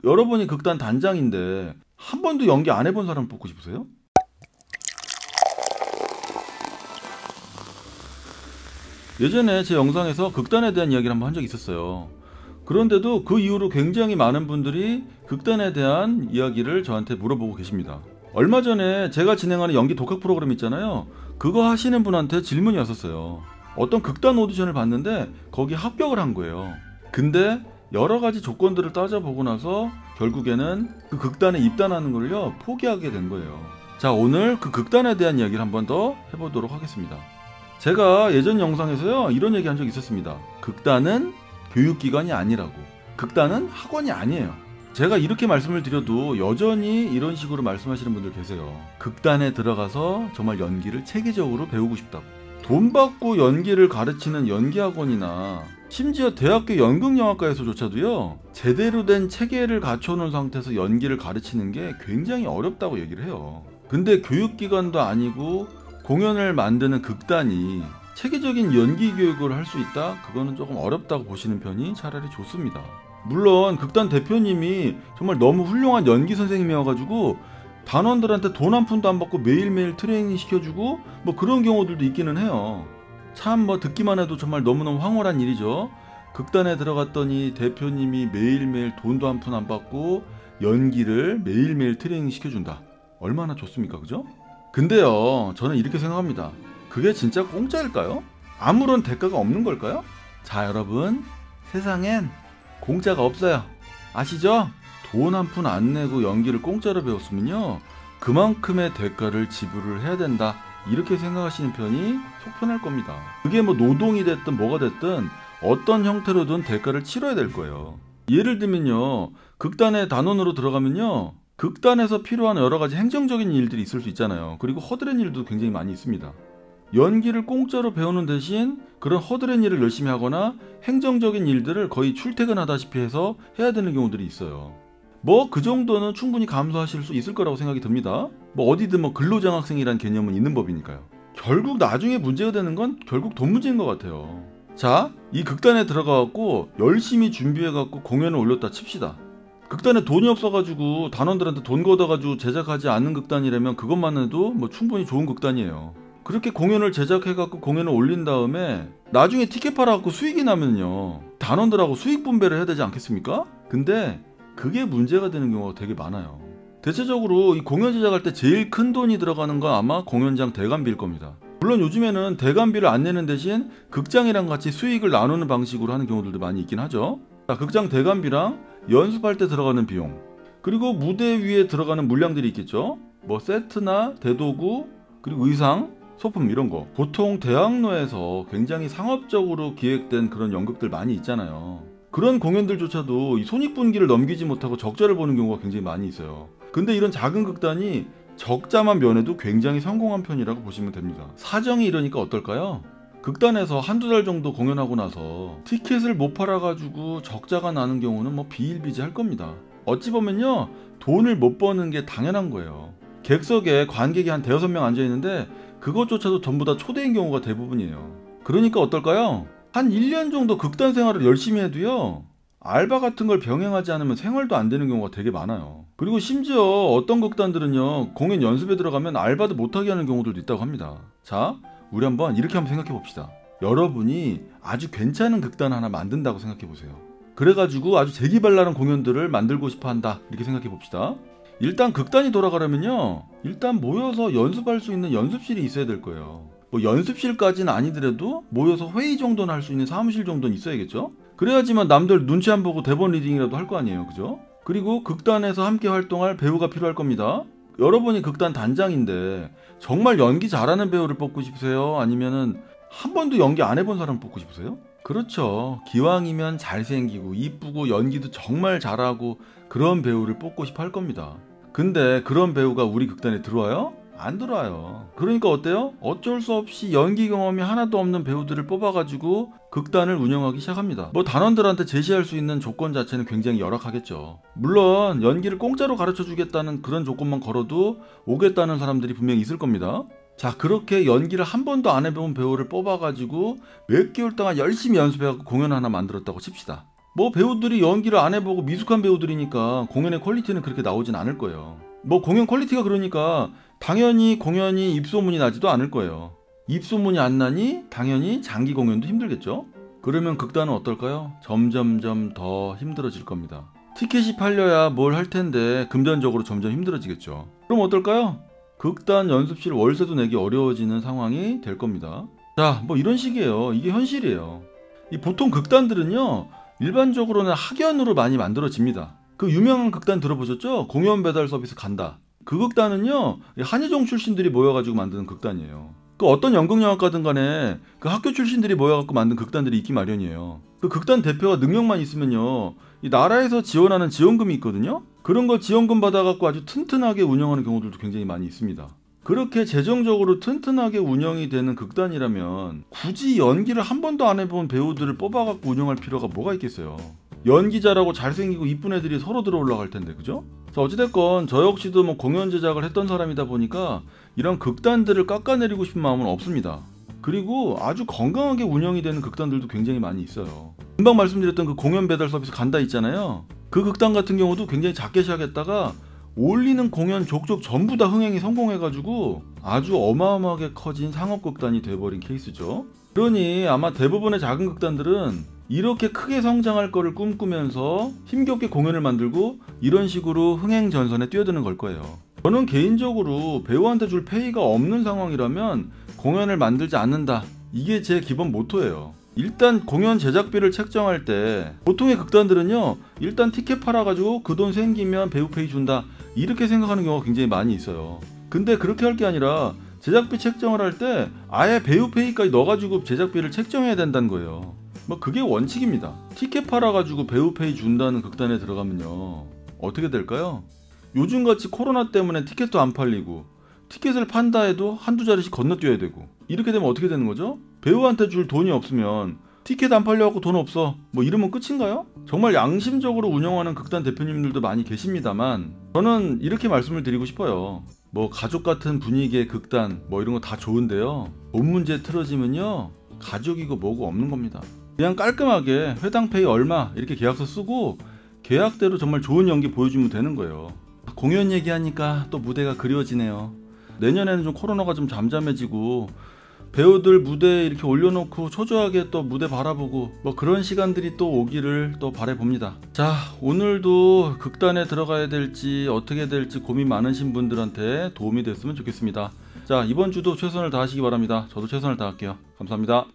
여러분이 극단 단장인데 한 번도 연기 안 해본 사람 뽑고 싶으세요? 예전에 제 영상에서 극단에 대한 이야기를 한번 한 적이 있었어요. 그런데도 그 이후로 굉장히 많은 분들이 극단에 대한 이야기를 저한테 물어보고 계십니다. 얼마 전에 제가 진행하는 연기 독학 프로그램 있잖아요. 그거 하시는 분한테 질문이 왔었어요. 어떤 극단 오디션을 봤는데 거기 합격을 한 거예요. 근데 여러 가지 조건들을 따져보고 나서 결국에는 그 극단에 입단하는 걸요 포기하게 된 거예요. 자, 오늘 그 극단에 대한 이야기를 한번 더 해보도록 하겠습니다. 제가 예전 영상에서요 이런 얘기 한 적이 있었습니다. 극단은 교육기관이 아니라고. 극단은 학원이 아니에요. 제가 이렇게 말씀을 드려도 여전히 이런 식으로 말씀하시는 분들 계세요. 극단에 들어가서 정말 연기를 체계적으로 배우고 싶다고. 돈 받고 연기를 가르치는 연기학원이나 심지어 대학교 연극영화과에서조차도요 제대로 된 체계를 갖춰놓은 상태에서 연기를 가르치는 게 굉장히 어렵다고 얘기를 해요. 근데 교육기관도 아니고 공연을 만드는 극단이 체계적인 연기 교육을 할 수 있다? 그거는 조금 어렵다고 보시는 편이 차라리 좋습니다. 물론 극단 대표님이 정말 너무 훌륭한 연기 선생님이어가지고 단원들한테 돈 한 푼도 안 받고 매일매일 트레이닝 시켜주고 뭐 그런 경우들도 있기는 해요. 참 뭐 듣기만 해도 정말 너무너무 황홀한 일이죠. 극단에 들어갔더니 대표님이 매일매일 돈도 한 푼 안 받고 연기를 매일매일 트레이닝 시켜준다. 얼마나 좋습니까, 그죠? 근데요, 저는 이렇게 생각합니다. 그게 진짜 공짜일까요? 아무런 대가가 없는 걸까요? 자, 여러분, 세상엔 공짜가 없어요. 아시죠? 돈 한 푼 안 내고 연기를 공짜로 배웠으면요 그만큼의 대가를 지불을 해야 된다, 이렇게 생각하시는 편이 속 편할 겁니다. 그게 뭐 노동이 됐든 뭐가 됐든 어떤 형태로든 대가를 치러야 될 거예요. 예를 들면요, 극단의 단원으로 들어가면요 극단에서 필요한 여러 가지 행정적인 일들이 있을 수 있잖아요. 그리고 허드렛 일도 굉장히 많이 있습니다. 연기를 공짜로 배우는 대신 그런 허드렛 일을 열심히 하거나 행정적인 일들을 거의 출퇴근하다시피 해서 해야 되는 경우들이 있어요. 뭐 그 정도는 충분히 감수하실 수 있을 거라고 생각이 듭니다. 뭐 어디든 뭐 근로장학생이란 개념은 있는 법이니까요. 결국 나중에 문제가 되는 건 결국 돈 문제인 것 같아요. 자, 이 극단에 들어가갖고 열심히 준비해갖고 공연을 올렸다 칩시다. 극단에 돈이 없어가지고 단원들한테 돈 걷어가지고 제작하지 않는 극단이라면 그것만 해도 뭐 충분히 좋은 극단이에요. 그렇게 공연을 제작해갖고 공연을 올린 다음에 나중에 티켓 팔아갖고 수익이 나면요 단원들하고 수익 분배를 해야 되지 않겠습니까? 근데 그게 문제가 되는 경우가 되게 많아요. 대체적으로 이 공연 제작할 때 제일 큰 돈이 들어가는 건 아마 공연장 대관비일 겁니다. 물론 요즘에는 대관비를 안 내는 대신 극장이랑 같이 수익을 나누는 방식으로 하는 경우들도 많이 있긴 하죠. 자, 극장 대관비랑 연습할 때 들어가는 비용, 그리고 무대 위에 들어가는 물량들이 있겠죠. 뭐 세트나 대도구, 그리고 의상, 소품 이런 거. 보통 대학로에서 굉장히 상업적으로 기획된 그런 연극들 많이 있잖아요. 그런 공연들조차도 이 손익분기를 넘기지 못하고 적자를 보는 경우가 굉장히 많이 있어요. 근데 이런 작은 극단이 적자만 면해도 굉장히 성공한 편이라고 보시면 됩니다. 사정이 이러니까 어떨까요? 극단에서 한두 달 정도 공연하고 나서 티켓을 못 팔아가지고 적자가 나는 경우는 뭐 비일비재할 겁니다. 어찌 보면요 돈을 못 버는 게 당연한 거예요. 객석에 관객이 한 대여섯 명 앉아있는데 그것조차도 전부 다 초대인 경우가 대부분이에요. 그러니까 어떨까요? 한 1년 정도 극단 생활을 열심히 해도요 알바 같은 걸 병행하지 않으면 생활도 안 되는 경우가 되게 많아요. 그리고 심지어 어떤 극단들은요 공연 연습에 들어가면 알바도 못하게 하는 경우들도 있다고 합니다. 자, 우리 한번 이렇게 한번 생각해 봅시다. 여러분이 아주 괜찮은 극단 하나 만든다고 생각해 보세요. 그래가지고 아주 재기발랄한 공연들을 만들고 싶어 한다, 이렇게 생각해 봅시다. 일단 극단이 돌아가려면요 일단 모여서 연습할 수 있는 연습실이 있어야 될 거예요. 뭐 연습실까지는 아니더라도 모여서 회의 정도는 할 수 있는 사무실 정도는 있어야겠죠. 그래야지만 남들 눈치 안 보고 대본 리딩이라도 할 거 아니에요, 그죠? 그리고 극단에서 함께 활동할 배우가 필요할 겁니다. 여러분이 극단 단장인데 정말 연기 잘하는 배우를 뽑고 싶으세요? 아니면은 한 번도 연기 안 해본 사람 뽑고 싶으세요? 그렇죠. 기왕이면 잘생기고 이쁘고 연기도 정말 잘하고 그런 배우를 뽑고 싶어 할 겁니다. 근데 그런 배우가 우리 극단에 들어와요? 안 들어와요. 그러니까 어때요? 어쩔 수 없이 연기 경험이 하나도 없는 배우들을 뽑아가지고 극단을 운영하기 시작합니다. 뭐 단원들한테 제시할 수 있는 조건 자체는 굉장히 열악하겠죠. 물론 연기를 공짜로 가르쳐 주겠다는 그런 조건만 걸어도 오겠다는 사람들이 분명히 있을 겁니다. 자, 그렇게 연기를 한 번도 안 해본 배우를 뽑아가지고 몇 개월 동안 열심히 연습해갖고 공연 하나 만들었다고 칩시다. 뭐 배우들이 연기를 안 해보고 미숙한 배우들이니까 공연의 퀄리티는 그렇게 나오진 않을 거예요. 뭐 공연 퀄리티가 그러니까 당연히 공연이 입소문이 나지도 않을 거예요. 입소문이 안 나니 당연히 장기 공연도 힘들겠죠. 그러면 극단은 어떨까요? 점점점 더 힘들어질 겁니다. 티켓이 팔려야 뭘 할 텐데 금전적으로 점점 힘들어지겠죠. 그럼 어떨까요? 극단 연습실 월세도 내기 어려워지는 상황이 될 겁니다. 자, 뭐 이런 식이에요. 이게 현실이에요. 이 보통 극단들은요, 일반적으로는 학연으로 많이 만들어집니다. 그 유명한 극단 들어보셨죠? 공연 배달 서비스 간다. 그 극단은요, 한예종 출신들이 모여가지고 만드는 극단이에요. 그 어떤 연극영화과든 간에 그 학교 출신들이 모여갖고 만든 극단들이 있기 마련이에요. 그 극단 대표가 능력만 있으면요, 이 나라에서 지원하는 지원금이 있거든요. 그런 거 지원금 받아갖고 아주 튼튼하게 운영하는 경우들도 굉장히 많이 있습니다. 그렇게 재정적으로 튼튼하게 운영이 되는 극단이라면 굳이 연기를 한 번도 안 해본 배우들을 뽑아갖고 운영할 필요가 뭐가 있겠어요. 연기 잘하고 잘생기고 이쁜 애들이 서로 들어 올라갈 텐데, 그죠? 자, 어찌됐건 저 역시도 뭐 공연 제작을 했던 사람이다 보니까 이런 극단들을 깎아내리고 싶은 마음은 없습니다. 그리고 아주 건강하게 운영이 되는 극단들도 굉장히 많이 있어요. 금방 말씀드렸던 그 공연 배달 서비스 간다 있잖아요. 그 극단 같은 경우도 굉장히 작게 시작했다가 올리는 공연 족족 전부 다 흥행이 성공해가지고 아주 어마어마하게 커진 상업극단이 돼버린 케이스죠. 그러니 아마 대부분의 작은 극단들은 이렇게 크게 성장할 거를 꿈꾸면서 힘겹게 공연을 만들고 이런 식으로 흥행 전선에 뛰어드는 걸 거예요. 저는 개인적으로 배우한테 줄 페이가 없는 상황이라면 공연을 만들지 않는다. 이게 제 기본 모토예요. 일단 공연 제작비를 책정할 때 보통의 극단들은요, 일단 티켓 팔아가지고 그 돈 생기면 배우 페이 준다, 이렇게 생각하는 경우가 굉장히 많이 있어요. 근데 그렇게 할 게 아니라 제작비 책정을 할 때 아예 배우 페이까지 넣어가지고 제작비를 책정해야 된다는 거예요. 뭐 그게 원칙입니다. 티켓 팔아가지고 배우 페이 준다는 극단에 들어가면요, 어떻게 될까요? 요즘같이 코로나 때문에 티켓도 안 팔리고 티켓을 판다 해도 한두 자리씩 건너뛰어야 되고, 이렇게 되면 어떻게 되는 거죠? 배우한테 줄 돈이 없으면 티켓 안 팔려갖고 돈 없어, 뭐 이러면 끝인가요? 정말 양심적으로 운영하는 극단 대표님들도 많이 계십니다만 저는 이렇게 말씀을 드리고 싶어요. 뭐 가족 같은 분위기의 극단 뭐 이런 거 다 좋은데요, 돈 문제 틀어지면요 가족이고 뭐고 없는 겁니다. 그냥 깔끔하게 회당 페이 얼마 이렇게 계약서 쓰고 계약대로 정말 좋은 연기 보여주면 되는 거예요. 공연 얘기하니까 또 무대가 그리워지네요. 내년에는 좀 코로나가 좀 잠잠해지고 배우들 무대에 이렇게 올려놓고 초조하게 또 무대 바라보고 뭐 그런 시간들이 또 오기를 또 바라봅니다. 자, 오늘도 극단에 들어가야 될지 어떻게 될지 고민 많으신 분들한테 도움이 됐으면 좋겠습니다. 자, 이번 주도 최선을 다하시기 바랍니다. 저도 최선을 다할게요. 감사합니다.